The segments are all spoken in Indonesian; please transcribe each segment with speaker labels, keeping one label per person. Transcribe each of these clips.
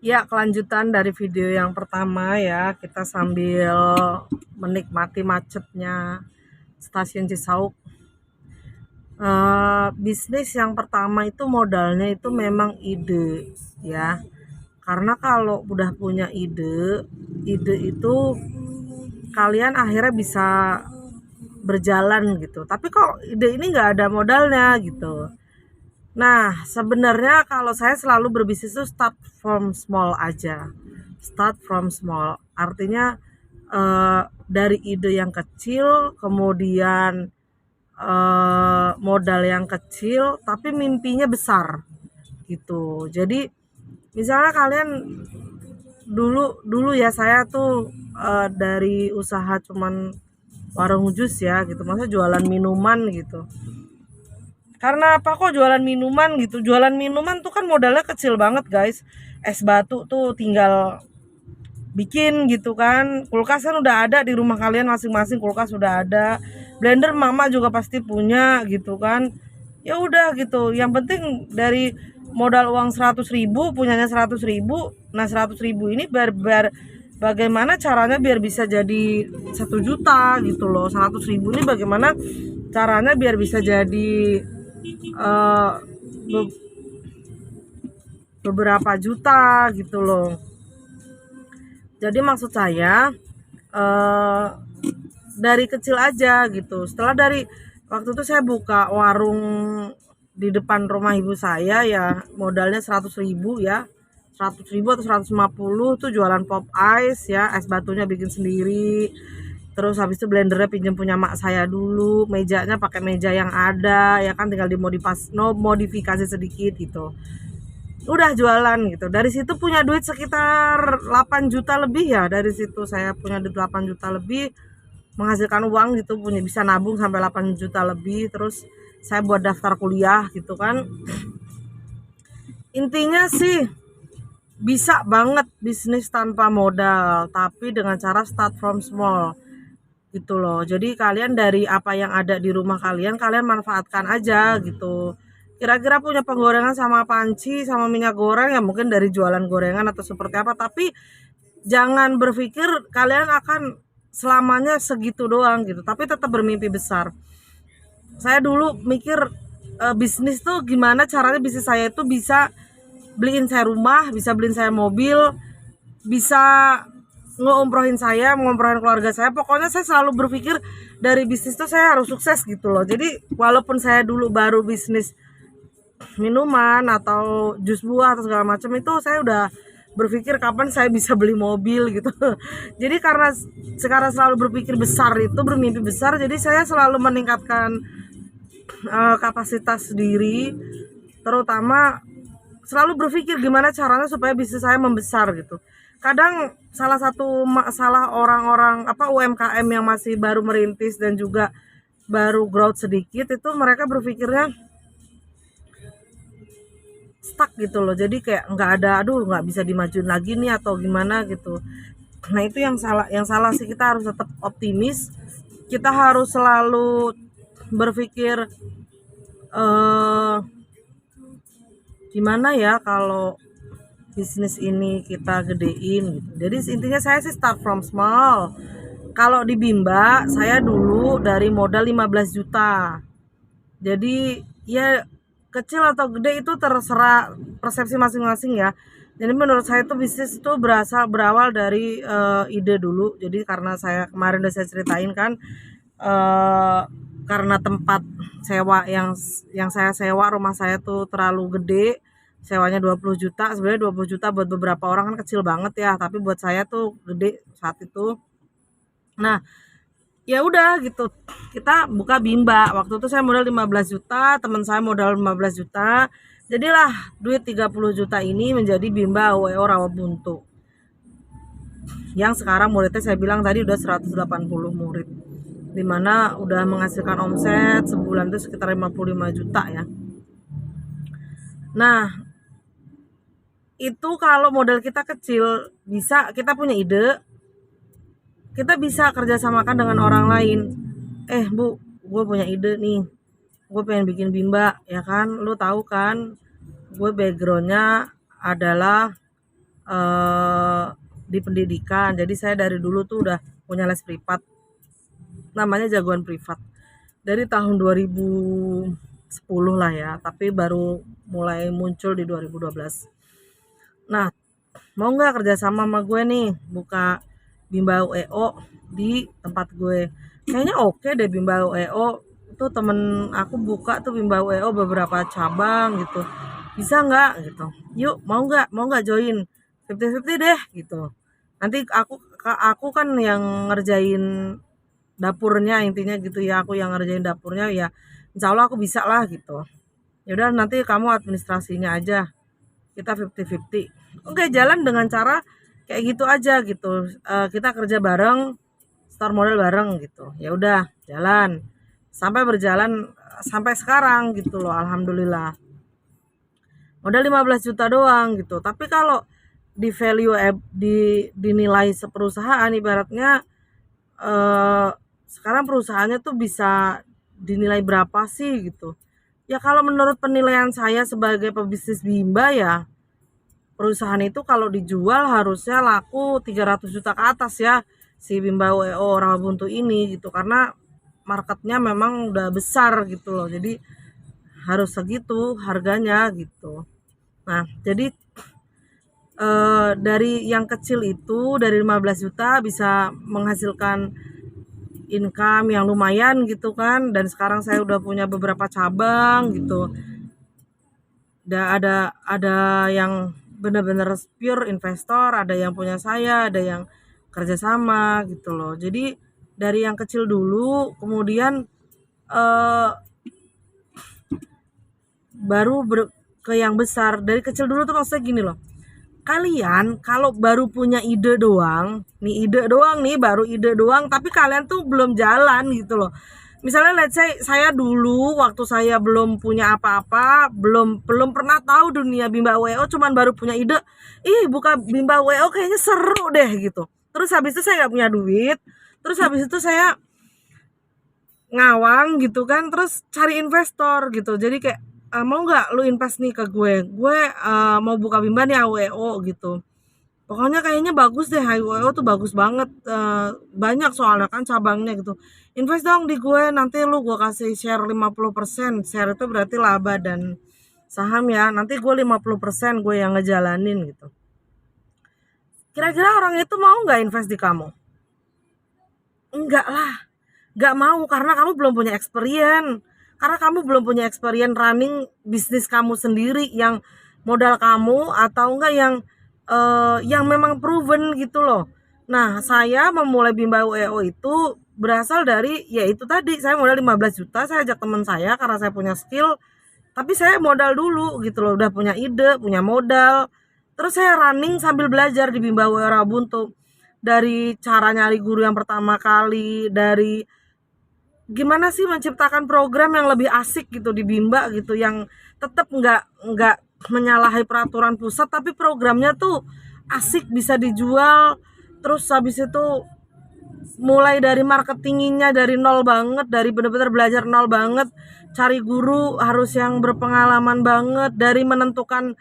Speaker 1: Ya, kelanjutan dari video yang pertama ya, kita sambil menikmati macetnya stasiun Cisauk. Bisnis yang pertama itu modalnya itu memang ide ya. Karena kalau udah punya ide itu kalian akhirnya bisa berjalan gitu. Tapi kok ide ini nggak ada modalnya gitu. Nah, sebenarnya kalau saya selalu berbisnis itu start from small aja. Start from small. Artinya dari ide yang kecil, kemudian modal yang kecil, tapi mimpinya besar gitu. Jadi misalnya kalian dulu ya saya tuh dari usaha cuman warung jus ya gitu, masa jualan minuman gitu. Karena apa kok jualan minuman gitu? Jualan minuman tuh kan modalnya kecil banget, guys. Es batu tuh tinggal bikin gitu kan. Kulkas kan udah ada di rumah kalian masing-masing, kulkas udah ada. Blender mama juga pasti punya gitu kan. Ya udah gitu. Yang penting dari modal uang 100.000 punyanya 100.000. Nah, 100.000 ini biar bagaimana caranya biar bisa jadi 1 juta gitu loh. 100.000 ini bagaimana caranya biar bisa jadi uh, beberapa juta gitu loh. Jadi maksud saya uh, dari kecil aja gitu. Setelah dari waktu itu saya buka warung di depan rumah ibu saya ya, modalnya 100.000 ya, 100.000 atau 150 tuh jualan pop ice ya, es batunya bikin sendiri. Terus habis itu blendernya pinjam punya mak saya dulu, mejanya pakai meja yang ada ya kan, tinggal modifikasi sedikit gitu. Udah jualan gitu. Dari situ punya duit sekitar 8 juta lebih ya. Dari situ saya punya duit 8 juta lebih, menghasilkan uang gitu, punya bisa nabung sampai 8 juta lebih. Terus saya buat daftar kuliah gitu kan. Intinya sih bisa banget bisnis tanpa modal, tapi dengan cara start from small gitu loh. Jadi kalian dari apa yang ada di rumah kalian, kalian manfaatkan aja gitu. Kira-kira punya penggorengan sama panci sama minyak goreng ya, mungkin dari jualan gorengan atau seperti apa, tapi jangan berpikir kalian akan selamanya segitu doang gitu, tapi tetap bermimpi besar. Saya dulu mikir bisnis tuh gimana caranya bisnis saya itu bisa beliin saya rumah, bisa beliin saya mobil, bisa ngeumrohin saya, ngumrohin keluarga saya. Pokoknya saya selalu berpikir dari bisnis tuh saya harus sukses gitu loh. Jadi walaupun saya dulu baru bisnis minuman atau jus buah atau segala macam, itu saya udah berpikir kapan saya bisa beli mobil gitu. Jadi karena sekarang selalu berpikir besar itu, bermimpi besar, jadi saya selalu meningkatkan kapasitas diri, terutama selalu berpikir gimana caranya supaya bisnis saya membesar gitu. Kadang salah satu masalah orang-orang UMKM yang masih baru merintis dan juga baru growth sedikit itu, mereka berpikirnya stuck gitu loh. Jadi kayak nggak bisa dimajuin lagi nih atau gimana gitu. Nah, itu yang salah sih. Kita harus tetap optimis. Kita harus selalu berpikir gimana ya kalau bisnis ini kita gedein gitu. Jadi intinya saya sih start from small. Kalau di Bimba saya dulu dari modal 15 juta. Jadi ya kecil atau gede itu terserah persepsi masing-masing ya. Jadi menurut saya itu bisnis itu berawal dari ide dulu. Jadi karena saya kemarin udah saya ceritain kan, karena tempat sewa yang saya sewa, rumah saya tuh terlalu gede, sewanya 20 juta. Sebenarnya 20 juta buat beberapa orang kan kecil banget ya, tapi buat saya tuh gede saat itu. Nah, ya udah gitu, kita buka Bimba. Waktu itu saya modal 15 juta, teman saya modal 15 juta. Jadilah duit 30 juta ini menjadi Bimba WO Rawabuntu. Yang sekarang muridnya saya bilang tadi udah 180 murid. Dimana udah menghasilkan omset sebulan itu sekitar 55 juta ya. Nah, itu kalau modal kita kecil, bisa kita punya ide, kita bisa kerjasamakan dengan orang lain. Bu, gue punya ide nih, gue pengen bikin Bimba ya kan, lu tahu kan gue backgroundnya adalah di pendidikan. Jadi saya dari dulu tuh udah punya les privat, namanya Jagoan Privat. Dari tahun 2010 lah ya, tapi baru mulai muncul di 2012. Nah, mau nggak kerjasama sama gue nih, buka Bimbau EO di tempat gue? Kayaknya oke deh Bimbau EO. Itu temen aku buka tuh Bimbau EO beberapa cabang gitu. Bisa nggak gitu? Yuk, mau nggak join? 50-50 deh gitu. Nanti aku kan yang ngerjain dapurnya, intinya gitu ya, aku yang ngerjain dapurnya ya, insya Allah aku bisa lah gitu. Ya udah, nanti kamu administrasinya aja, kita 50-50. Oke, jalan dengan cara kayak gitu aja gitu. Kita kerja bareng, store model bareng gitu. Ya udah, jalan sampai berjalan sampai sekarang gitu loh, alhamdulillah. Modal 15 juta doang gitu. Tapi kalau di value dinilai seperusahaan, ibaratnya sekarang perusahaannya tuh bisa dinilai berapa sih gitu. Ya kalau menurut penilaian saya sebagai pebisnis Bimba ya, perusahaan itu kalau dijual harusnya laku 300 juta ke atas ya, si Bimba WO Rawabuntu ini gitu, karena marketnya memang udah besar gitu loh, jadi harus segitu harganya gitu. Nah, jadi dari yang kecil itu, dari 15 juta bisa menghasilkan income yang lumayan gitu kan, dan sekarang saya udah punya beberapa cabang gitu. Ada yang benar-benar pure investor, ada yang punya saya, ada yang kerjasama gitu loh. Jadi dari yang kecil dulu, kemudian baru ke yang besar. Dari kecil dulu tuh maksudnya gini loh, kalian kalau baru punya ide doang nih, baru ide doang, tapi kalian tuh belum jalan gitu loh. Misalnya let's say saya dulu waktu saya belum punya apa-apa, belum pernah tahu dunia Bimba WO, cuman baru punya ide, buka Bimba WO kayaknya seru deh gitu. Terus habis itu saya nggak punya duit, terus habis itu saya ngawang gitu kan, terus cari investor gitu. Jadi kayak, mau nggak lu invest nih ke gue mau buka Bimba nih AWO gitu. Pokoknya kayaknya bagus deh, AWO tuh bagus banget, banyak soalnya kan cabangnya gitu. Invest dong di gue, nanti lu gue kasih share 50%. Share itu berarti laba dan saham ya. Nanti gue 50% gue yang ngejalanin gitu. Kira-kira orang itu mau nggak invest di kamu? Enggak lah. Nggak mau, karena kamu belum punya experience. Karena kamu belum punya experience running bisnis kamu sendiri yang modal kamu, atau enggak yang memang proven gitu loh. Nah, saya memulai Bimba WO itu berasal dari ya itu tadi, saya modal 15 juta, saya ajak teman saya karena saya punya skill, tapi saya modal dulu gitu loh, udah punya ide, punya modal. Terus saya running sambil belajar di Bimba WO Rabuntu. Dari cara nyari guru yang pertama kali, dari gimana sih menciptakan program yang lebih asik gitu di Bimba gitu, yang tetap nggak menyalahi peraturan pusat, tapi programnya tuh asik, bisa dijual. Terus habis itu mulai dari marketingnya dari nol banget, dari benar-benar belajar nol banget, cari guru harus yang berpengalaman banget, dari menentukan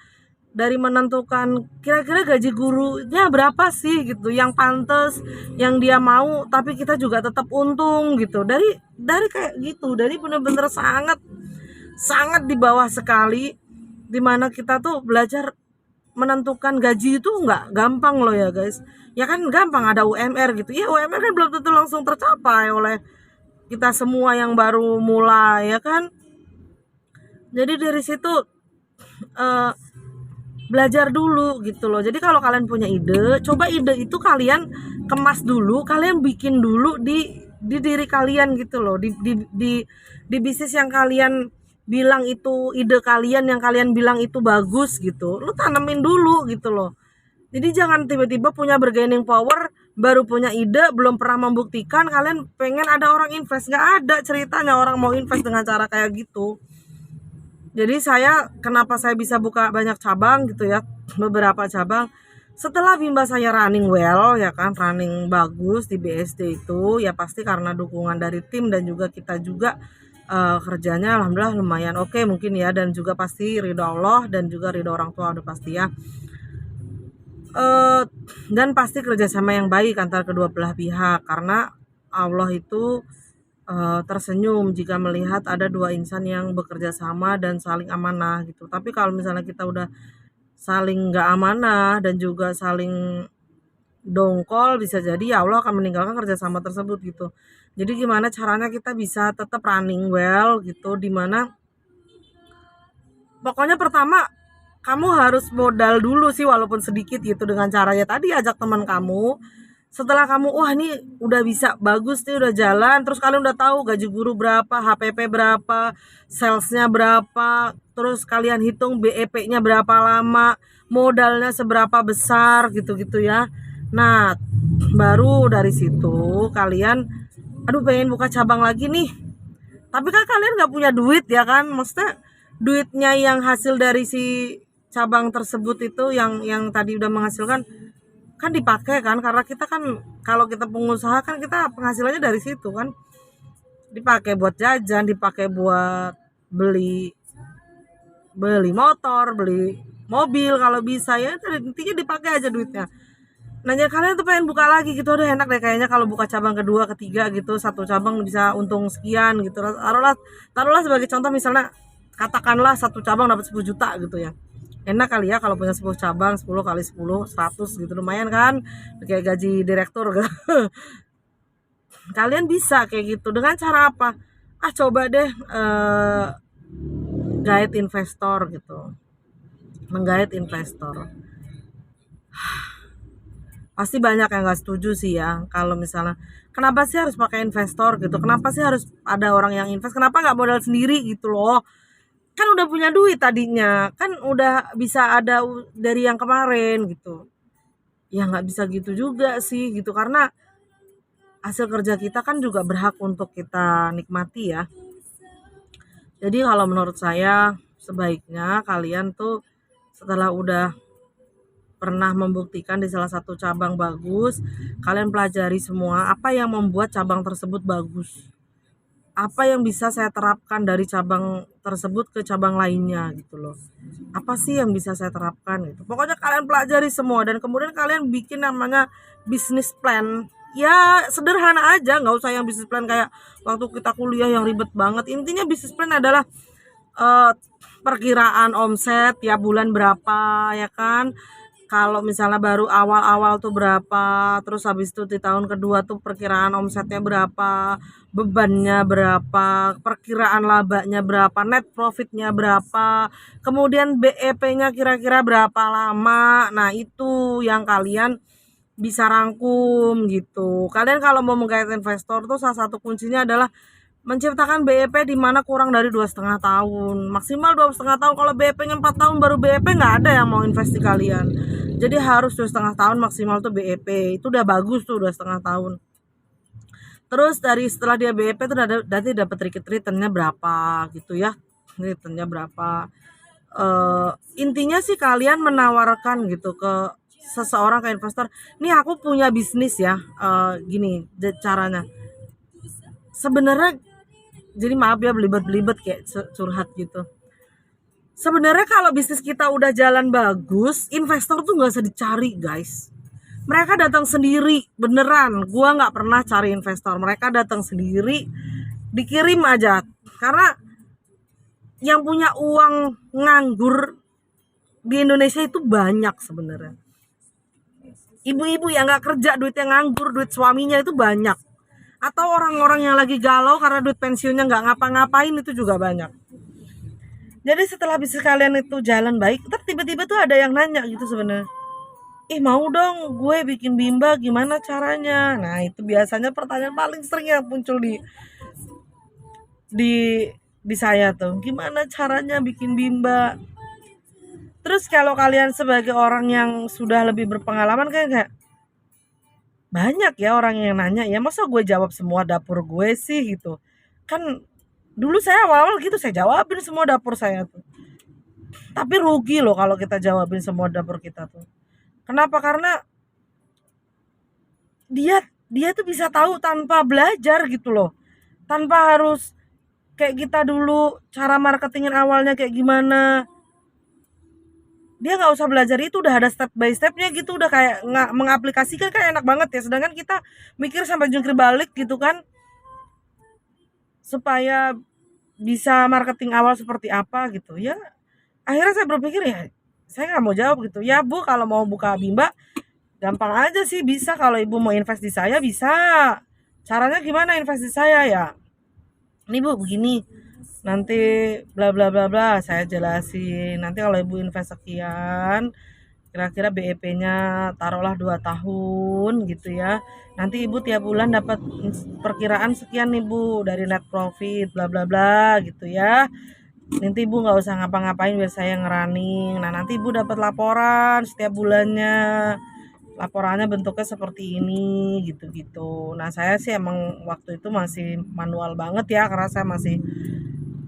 Speaker 1: kira-kira gaji gurunya berapa sih gitu, yang pantas, yang dia mau, tapi kita juga tetap untung gitu. Dari kayak gitu, dari bener-bener sangat sangat di bawah sekali, dimana kita tuh belajar menentukan gaji itu nggak gampang loh ya guys. Ya kan gampang ada UMR gitu, ya UMR kan belum tentu langsung tercapai oleh kita semua yang baru mulai ya kan. Jadi dari situ belajar dulu gitu loh. Jadi kalau kalian punya ide, coba ide itu kalian kemas dulu, kalian bikin dulu di diri kalian gitu loh, di bisnis yang kalian bilang itu ide kalian, yang kalian bilang itu bagus gitu, lu tanemin dulu gitu loh. Jadi jangan tiba-tiba punya bargaining power, baru punya ide, belum pernah membuktikan, kalian pengen ada orang invest. Nggak ada ceritanya orang mau invest dengan cara kayak gitu. Jadi kenapa saya bisa buka banyak cabang gitu ya, beberapa cabang. Setelah Bimba saya running well ya kan, running bagus di BSD itu, ya pasti karena dukungan dari tim dan juga kita juga kerjanya alhamdulillah lumayan oke mungkin ya, dan juga pasti ridho Allah dan juga ridho orang tua udah pasti ya. eh, dan pasti kerjasama yang baik antara kedua belah pihak, karena Allah itu tersenyum jika melihat ada dua insan yang bekerja sama dan saling amanah gitu. Tapi kalau misalnya kita udah saling nggak amanah dan juga saling dongkol, bisa jadi ya Allah akan meninggalkan kerjasama tersebut gitu. Jadi gimana caranya kita bisa tetap running well gitu, dimana pokoknya pertama kamu harus modal dulu sih walaupun sedikit gitu, dengan caranya tadi ajak teman kamu. Setelah kamu wah ini udah bisa bagus nih, udah jalan, terus kalian udah tahu gaji guru berapa, HPP berapa, salesnya berapa, terus kalian hitung BEP-nya berapa lama, modalnya seberapa besar gitu-gitu ya. Nah, baru dari situ kalian aduh pengen buka cabang lagi nih, tapi kan kalian nggak punya duit ya kan, maksudnya duitnya yang hasil dari si cabang tersebut itu yang tadi udah menghasilkan kan dipakai kan, karena kita kan kalau kita pengusaha kan kita penghasilannya dari situ kan, dipakai buat jajan, dipakai buat beli beli motor, beli mobil kalau bisa ya, intinya dipakai aja duitnya. Nah, ya kalian tuh pengen buka lagi gitu, udah enak deh kayaknya kalau buka cabang kedua, ketiga gitu, satu cabang bisa untung sekian gitu. Taruhlah sebagai contoh misalnya katakanlah satu cabang dapat 10 juta gitu ya. Enak kali ya kalau punya 10 cabang, 10 kali 10, 100 gitu, lumayan kan? Kayak gaji direktur gitu. Kalian bisa kayak gitu dengan cara apa? Coba deh guide investor gitu. Menggait investor. Pasti banyak yang nggak setuju sih ya kalau misalnya kenapa sih harus pakai investor gitu, kenapa sih harus ada orang yang invest, kenapa nggak modal sendiri gitu loh, kan udah punya duit tadinya, kan udah bisa ada dari yang kemarin gitu. Ya nggak bisa gitu juga sih gitu, karena hasil kerja kita kan juga berhak untuk kita nikmati ya. Jadi kalau menurut saya sebaiknya kalian tuh setelah udah pernah membuktikan di salah satu cabang bagus, kalian pelajari semua apa yang membuat cabang tersebut bagus. Apa yang bisa saya terapkan dari cabang tersebut ke cabang lainnya gitu loh. Apa sih yang bisa saya terapkan gitu. Pokoknya kalian pelajari semua dan kemudian kalian bikin namanya business plan. Ya sederhana aja, nggak usah yang business plan kayak waktu kita kuliah yang ribet banget. Intinya business plan adalah eh, perkiraan omset tiap bulan berapa ya kan, kalau misalnya baru awal-awal tuh berapa, terus habis itu di tahun kedua tuh perkiraan omsetnya berapa, bebannya berapa, perkiraan labanya berapa, net profitnya berapa, kemudian BEP-nya kira-kira berapa lama. Nah itu yang kalian bisa rangkum gitu. Kalian kalau mau menggait investor tuh salah satu kuncinya adalah menciptakan BEP di mana kurang dari 2,5 tahun, maksimal 2,5 tahun. Kalau BEP-nya 4 tahun baru BEP, nggak ada yang mau invest di kalian. Jadi harus 2,5 tahun maksimal tuh BEP, itu udah bagus tuh 2,5 tahun. Terus dari setelah dia BEP tuh nanti dapat returnnya berapa gitu ya, returnnya berapa. Intinya sih kalian menawarkan gitu ke seseorang, ke investor, nih aku punya bisnis ya, gini caranya. Sebenarnya jadi maaf ya belibet-belibet kayak curhat gitu. Sebenarnya kalau bisnis kita udah jalan bagus, investor tuh nggak usah dicari guys. Mereka datang sendiri, beneran. Gua nggak pernah cari investor, mereka datang sendiri, dikirim aja. Karena yang punya uang nganggur di Indonesia itu banyak sebenarnya. Ibu-ibu yang nggak kerja, duit yang nganggur, duit suaminya itu banyak. Atau orang-orang yang lagi galau karena duit pensiunnya nggak ngapa-ngapain, itu juga banyak. Jadi setelah bisnis kalian itu jalan baik, tiba-tiba tuh ada yang nanya gitu sebenarnya, mau dong gue bikin Bimba, gimana caranya? Nah itu biasanya pertanyaan paling sering yang muncul di di saya tuh, gimana caranya bikin Bimba. Terus kalau kalian sebagai orang yang sudah lebih berpengalaman kan kayak banyak ya orang yang nanya, ya masa gue jawab semua dapur gue sih gitu kan. Dulu saya awal-awal gitu, saya jawabin semua dapur saya tuh. Tapi rugi loh kalau kita jawabin semua dapur kita tuh. Kenapa? Karena dia tuh bisa tahu tanpa belajar gitu loh. Tanpa harus kayak kita dulu cara marketingin awalnya kayak gimana. dia nggak usah belajar itu, udah ada step by stepnya gitu, udah kayak nggak mengaplikasikan kan enak banget ya. Sedangkan kita mikir sampai jungkir balik gitu kan, supaya bisa marketing awal seperti apa gitu ya. Akhirnya saya berpikir ya saya nggak mau jawab gitu. Ya Bu, kalau mau buka Bimba gampang aja sih, bisa. Kalau Ibu mau invest di saya bisa. Caranya gimana invest di saya ya? Ini Bu begini, nanti bla bla bla bla saya jelasin. Nanti kalau Ibu invest sekian, kira-kira BEP-nya taruhlah 2 tahun gitu ya. Nanti Ibu tiap bulan dapat perkiraan sekian nih Bu dari net profit bla bla bla gitu ya. Nanti Ibu nggak usah ngapa-ngapain biar saya ngerunning. Nah, nanti Ibu dapat laporan setiap bulannya. Laporannya bentuknya seperti ini gitu-gitu. Nah, saya sih emang waktu itu masih manual banget ya, karena saya masih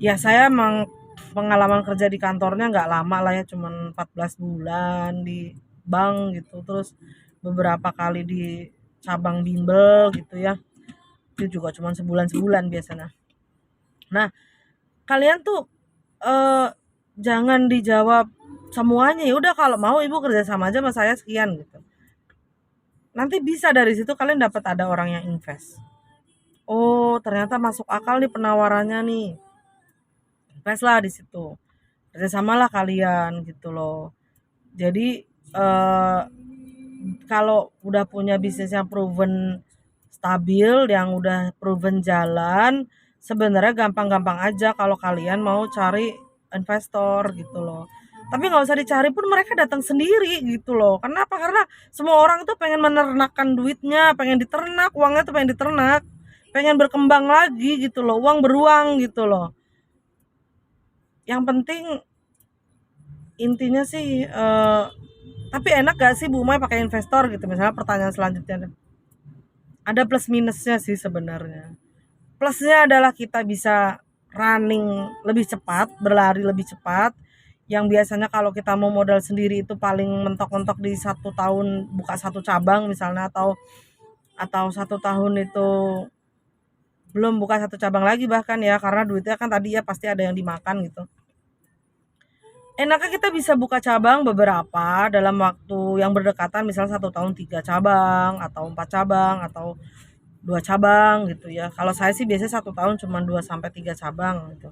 Speaker 1: ya saya emang pengalaman kerja di kantornya nggak lama lah ya, cuman 14 bulan di bank gitu, terus beberapa kali di cabang bimbel gitu ya, itu juga cuman sebulan-sebulan biasanya. Nah, kalian tuh jangan dijawab semuanya, ya udah kalau mau Ibu kerja sama aja sama saya sekian gitu. Nanti bisa dari situ kalian dapat ada orang yang invest. Oh, ternyata masuk akal nih penawarannya nih. Invest lah di situ. Kerjasamalah kalian gitu loh. Jadi kalau udah punya bisnis yang proven stabil, yang udah proven jalan, sebenarnya gampang-gampang aja kalau kalian mau cari investor gitu loh. Tapi nggak usah dicari pun mereka datang sendiri gitu loh. Kenapa? Karena semua orang itu pengen menernakkan duitnya, pengen diternak, uangnya tuh pengen diternak, pengen berkembang lagi gitu loh, uang beruang gitu loh. Yang penting intinya sih tapi enak gak sih Bu Mai pakai investor gitu? Misalnya pertanyaan selanjutnya. Ada plus minusnya sih sebenarnya. Plusnya adalah kita bisa running lebih cepat, berlari lebih cepat. Yang biasanya kalau kita mau modal sendiri itu paling mentok-mentok di 1 tahun buka 1 cabang misalnya, atau 1 tahun itu belum buka 1 cabang lagi bahkan ya, karena duitnya kan tadi ya pasti ada yang dimakan gitu. Enaknya kita bisa buka cabang beberapa dalam waktu yang berdekatan, misalnya 1 tahun 3 cabang atau 4 cabang atau 2 cabang gitu ya. Kalau saya sih biasanya 1 tahun cuma 2 sampai 3 cabang gitu.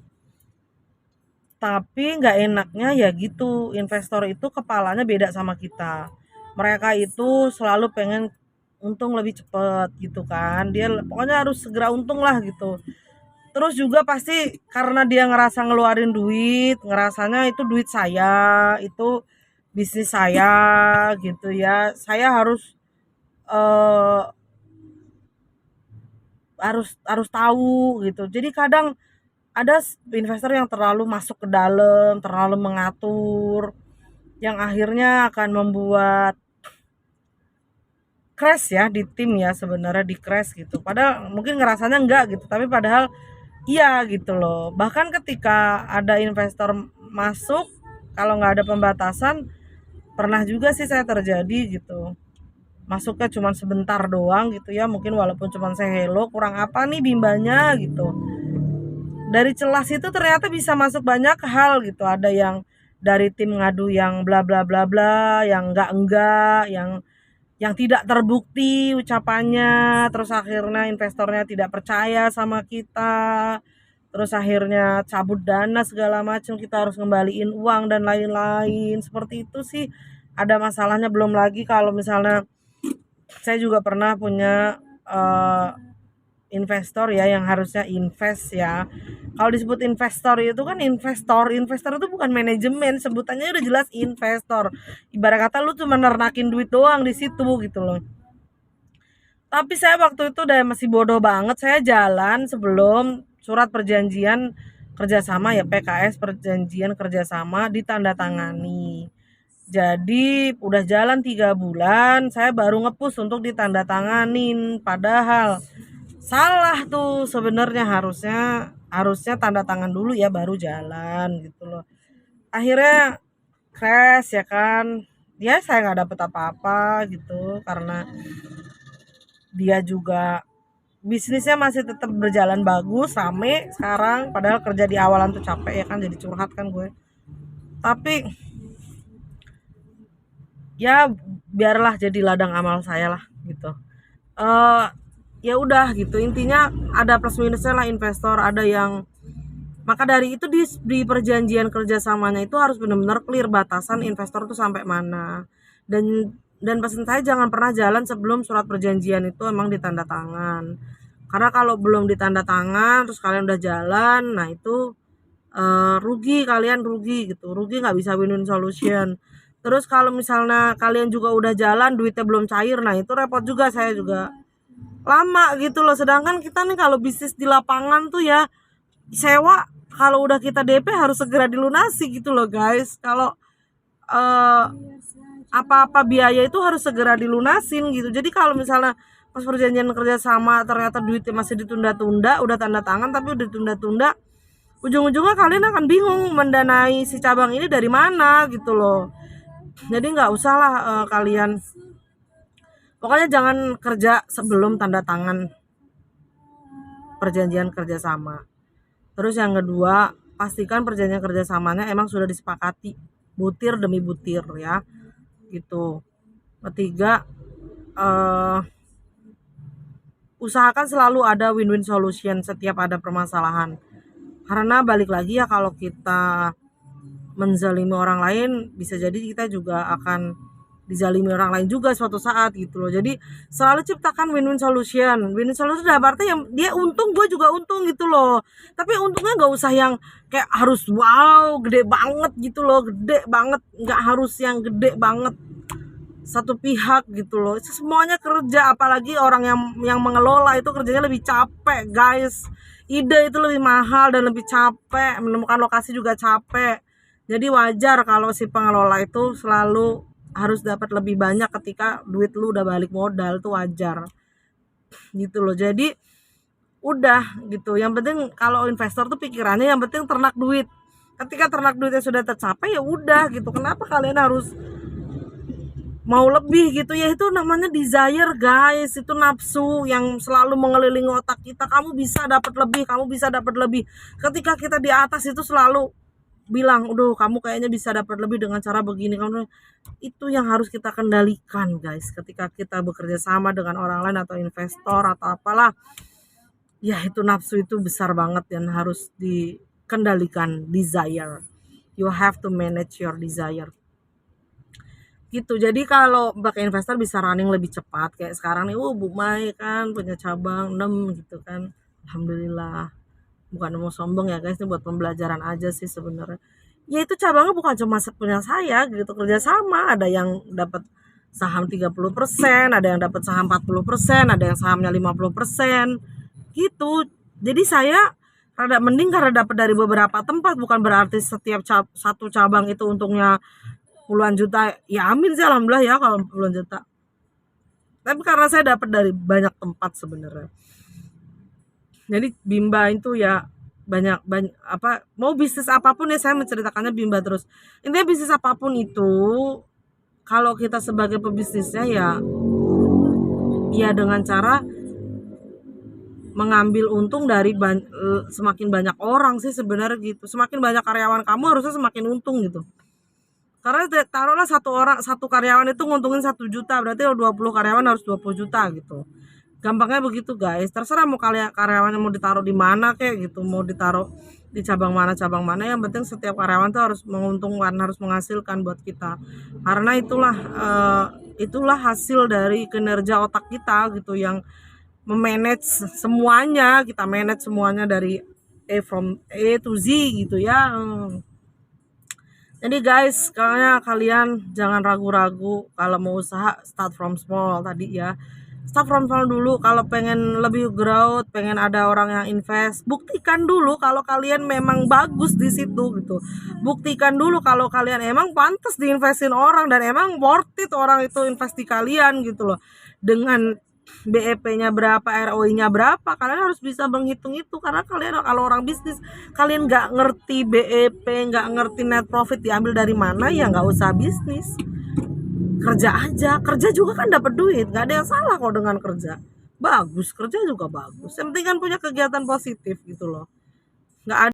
Speaker 1: Tapi nggak enaknya ya gitu, investor itu kepalanya beda sama kita. Mereka itu selalu pengen untung lebih cepet gitu kan. Dia pokoknya harus segera untung lah gitu. Terus juga pasti karena dia ngerasa ngeluarin duit, ngerasanya itu duit saya, itu bisnis saya gitu ya. Saya eh, harus tahu gitu. Jadi kadang ada investor yang terlalu masuk ke dalam, terlalu mengatur, yang akhirnya akan membuat crash ya di tim ya, sebenarnya di crash gitu. Padahal mungkin ngerasanya enggak gitu, tapi padahal iya gitu loh. Bahkan ketika ada investor masuk, kalau nggak ada pembatasan, pernah juga sih saya terjadi gitu. Masuknya cuma sebentar doang gitu ya, mungkin walaupun cuma say hello, kurang apa nih bimbanya gitu. Dari celah itu ternyata bisa masuk banyak hal gitu. Ada yang dari tim ngadu yang bla bla bla bla, yang enggak, yang tidak terbukti ucapannya, terus akhirnya investornya tidak percaya sama kita, terus akhirnya cabut dana segala macam, kita harus ngembaliin uang dan lain-lain. Seperti itu sih ada masalahnya. Belum lagi kalau misalnya saya juga pernah punya investor ya, yang harusnya invest ya. Kalau disebut investor itu kan investor itu bukan manajemen, sebutannya udah jelas investor. Ibarat kata lu cuma nernakin duit doang di situ gitu loh. Tapi saya waktu itu udah masih bodoh banget, saya jalan sebelum surat perjanjian kerjasama ya, PKS perjanjian kerjasama ditandatangani. Jadi udah jalan 3 bulan, saya baru ngepush untuk ditandatanganin. Padahal salah tuh sebenarnya, harusnya tanda tangan dulu ya baru jalan gitu loh. Akhirnya crash ya kan. Ya saya nggak dapet apa-apa gitu, karena dia juga bisnisnya masih tetap berjalan bagus, rame sekarang. Padahal kerja di awalan tuh capek ya kan, jadi curhat kan gue. Tapi ya biarlah jadi ladang amal saya lah gitu. Ya udah gitu, intinya ada plus minusnya lah investor, ada yang maka dari itu di perjanjian kerjasamanya itu harus benar-benar clear batasan investor tuh sampai mana, dan pesan saya jangan pernah jalan sebelum surat perjanjian itu emang ditanda tangan, karena kalau belum ditanda tangan terus kalian udah jalan, nah itu rugi, kalian rugi gitu, rugi nggak bisa win-win solution. Terus kalau misalnya kalian juga udah jalan duitnya belum cair, nah itu repot juga, saya juga lama gitu loh. Sedangkan kita nih kalau bisnis di lapangan tuh ya sewa, kalau udah kita DP harus segera dilunasi gitu loh guys. Kalau apa-apa biaya itu harus segera dilunasin gitu. Jadi kalau misalnya pas perjanjian kerja sama ternyata duitnya masih ditunda-tunda, udah tanda tangan tapi udah ditunda-tunda, ujung-ujungnya kalian akan bingung mendanai si cabang ini dari mana gitu loh. Jadi nggak usah lah kalian, pokoknya jangan kerja sebelum tanda tangan perjanjian kerjasama. Terus yang kedua, pastikan perjanjian kerjasamanya emang sudah disepakati butir demi butir ya gitu. Ketiga, usahakan selalu ada win-win solution setiap ada permasalahan, karena balik lagi ya, kalau kita menzalimi orang lain bisa jadi kita juga akan dizalimi orang lain juga suatu saat gitu loh. Jadi selalu ciptakan win-win solution. Win-win solution dalam arti yang dia untung, gue juga untung gitu loh. Tapi untungnya nggak usah yang kayak harus wow gede banget gitu loh, gede banget. Nggak harus yang gede banget satu pihak gitu loh. Semuanya kerja, apalagi orang yang mengelola itu kerjanya lebih capek guys. Ide itu lebih mahal dan lebih capek, menemukan lokasi juga capek. Jadi wajar kalau si pengelola itu selalu harus dapat lebih banyak ketika duit lu udah balik modal, tuh wajar gitu loh. Jadi udah gitu, yang penting kalau investor tuh pikirannya yang penting ternak duit. Ketika ternak duitnya sudah tercapai ya udah gitu, kenapa kalian harus mau lebih gitu ya? Itu namanya desire guys, itu nafsu yang selalu mengelilingi otak kita. Kamu bisa dapat lebih, kamu bisa dapat lebih. Ketika kita di atas itu selalu bilang, "Aduh, kamu kayaknya bisa dapat lebih dengan cara begini." Kamu itu yang harus kita kendalikan guys. Ketika kita bekerja sama dengan orang lain atau investor atau apalah, ya itu nafsu itu besar banget dan harus dikendalikan. Desire, you have to manage your desire gitu. Jadi kalau pakai investor bisa running lebih cepat, kayak sekarang nih, Bu Mai kan punya cabang 6 gitu kan, alhamdulillah. Bukan mau sombong ya guys, ini buat pembelajaran aja sih sebenarnya. Ya itu cabangnya bukan cuma punya saya gitu, kerja sama, ada yang dapat saham 30%, ada yang dapat saham 40%, ada yang sahamnya 50% gitu. Jadi saya rada mending karena dapat dari beberapa tempat, bukan berarti setiap satu cabang itu untungnya puluhan juta. Ya amin sih, alhamdulillah ya kalau puluhan juta. Tapi karena saya dapat dari banyak tempat sebenarnya. Jadi Bimba itu ya banyak apa, mau bisnis apapun ya, saya menceritakannya Bimba terus. Intinya bisnis apapun itu kalau kita sebagai pebisnisnya ya dengan cara mengambil untung dari semakin banyak orang sih sebenarnya gitu. Semakin banyak karyawan kamu harusnya semakin untung gitu. Karena taruhlah satu karyawan itu nguntungin 1 juta, berarti 20 karyawan harus 20 juta gitu. Gampangnya begitu guys. Terserah mau karyawannya mau ditaruh di mana kayak gitu, mau ditaruh di cabang mana, yang penting setiap karyawan tuh harus menguntungkan, harus menghasilkan buat kita. Karena itulah hasil dari kinerja otak kita gitu, yang memanage semuanya. Kita manage semuanya dari from A to Z gitu ya. Jadi guys, kalian jangan ragu-ragu kalau mau usaha, start from small tadi ya. Start from small dulu. Kalau pengen lebih growth, pengen ada orang yang invest, buktikan dulu kalau kalian memang bagus di situ gitu. Buktikan dulu kalau kalian emang pantas diinvestin orang dan emang worth it orang itu invest di kalian gitu loh. Dengan BEP-nya berapa, ROI-nya berapa, kalian harus bisa menghitung itu. Karena kalian kalau orang bisnis, kalian nggak ngerti BEP, nggak ngerti net profit diambil dari mana, ya nggak usah bisnis. Kerja aja, kerja juga kan dapat duit, nggak ada yang salah kok dengan kerja. Bagus, kerja juga bagus. Yang penting kan punya kegiatan positif gitu loh. Nggak ada